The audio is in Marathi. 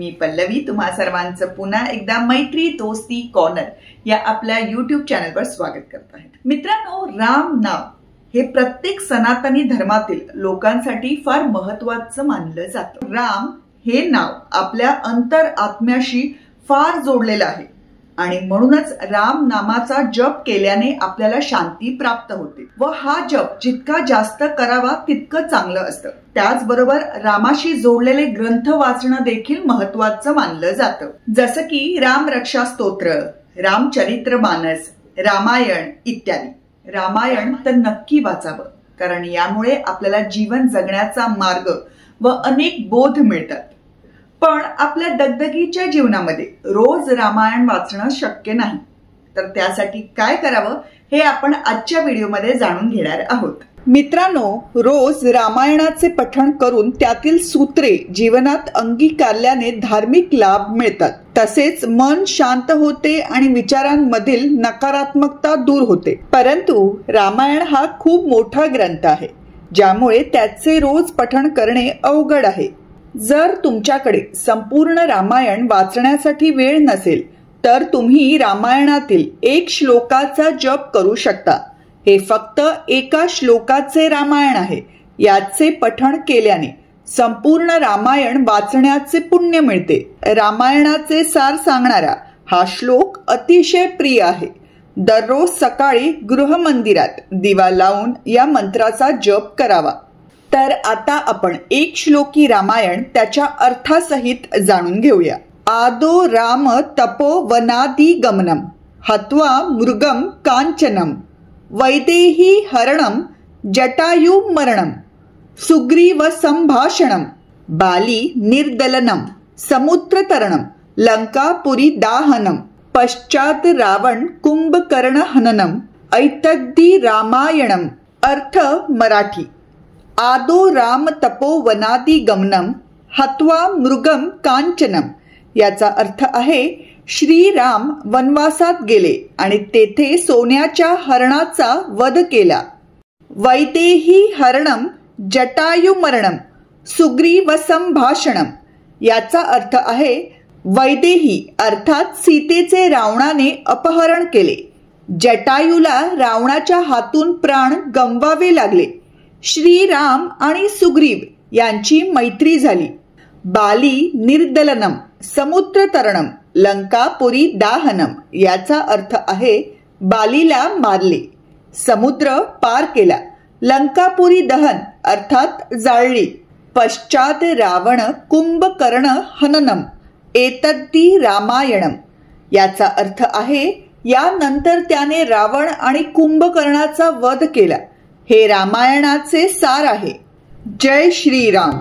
मी पल्लवी तुम्हा सर्वांचं पुन्हा एकदा मैत्री दोस्ती कॉर्नर या आपल्या YouTube चॅनलवर स्वागत करत आहे। मित्रांनो, राम नाव हे प्रत्येक सनातनी धर्मातील लोकांसाठी फार महत्त्वाचं मानलं जातं। राम हे नाव आपल्या अंतर आत्म्याशी फार जोडलेलं आहे आणि म्हणूनच राम नामाचा जप केल्याने आपल्याला शांती प्राप्त होते व हा जप जितका जास्त करावा तितकं चांगलं असतं। त्याचबरोबर रामाशी जोडलेले ग्रंथ वाचणं देखील महत्त्वाचं मानलं जातं, जसं की राम रक्षा स्तोत्र, रामचरित्रमानस, रामायण इत्यादी। रामायण तर नक्की वाचावं, कारण यामुळे आपल्याला जीवन जगण्याचा मार्ग व अनेक बोध मिळतात। पण आपल्या दगदगीच्या जीवनामध्ये रोज रामायण वाचणं शक्य नाही, तर त्यासाठी काय करावं हे आपण आजच्या व्हिडिओमध्ये जाणून घेणार आहोत। मित्रांनो, रोज रामायणाचे पठण करून त्यातील सूत्रे जीवनात अंगीकारल्याने धार्मिक लाभ मिळतात, तसेच मन शांत होते आणि विचारांमधील नकारात्मकता दूर होते। परंतु रामायण हा खूप मोठा ग्रंथ आहे, ज्यामुळे त्याचे रोज पठण करणे अवघड आहे। जर तुमच्याकडे संपूर्ण रामायण वाचण्यासाठी वेळ नसेल तर तुम्ही रामायणातील एक श्लोकाचा जप करू शकता। हे फक्त एका श्लोकाचे रामायण आहे। याचे पठण केल्याने संपूर्ण रामायण वाचण्याचे पुण्य मिळते। रामायणाचे सार सांगणारा हा श्लोक अतिशय प्रिय आहे। दररोज सकाळी गृहमंदिरात दिवा लावून या मंत्राचा जप करावा। तर आता आपण एक श्लोकी रामायण त्याच्या अर्थासहित जाणून घेऊया। आदो राम तपो वनादि गमनम हत्वा मृगम कांचनम वैदेही हरणम जटायु मरणम सुग्रीव संभाषणम बाली निर्दलनम समुद्र तरणम लंकापुरी दाहनम पश्चात रावण कुंभकर्ण हननम ऐतद्दी रामायणम। अर्थ मराठी। आदो राम तपो वनादि गमनम हत्वा मृगम कांचनम याचा अर्थ आहे, श्रीराम वनवासात गेले आणि तेथे सोन्याच्या हरणाचा वध केला। वैदेही हरणम जटायु मरणम सुग्रीव संभाषणम याचा अर्थ आहे, वैदेही अर्थात सीतेचे रावणाने अपहरण केले। जटायूला रावणाच्या हातून प्राण गमवावे लागले। श्रीराम आणि सुग्रीव यांची मैत्री झाली। बाली निर्दलनम समुद्र तरणम लंकापुरी दाहनम याचा अर्थ आहे, बालीला मारले, समुद्र पार केला। लंकापुरी दहन अर्थात जाळली। पश्चात रावण कुंभकर्ण हननम एतद्दी रामायणम याचा अर्थ आहे, यानंतर त्याने रावण आणि कुंभकर्णाचा वध केला। हे रामायणाचे सार आहे। जय श्रीराम।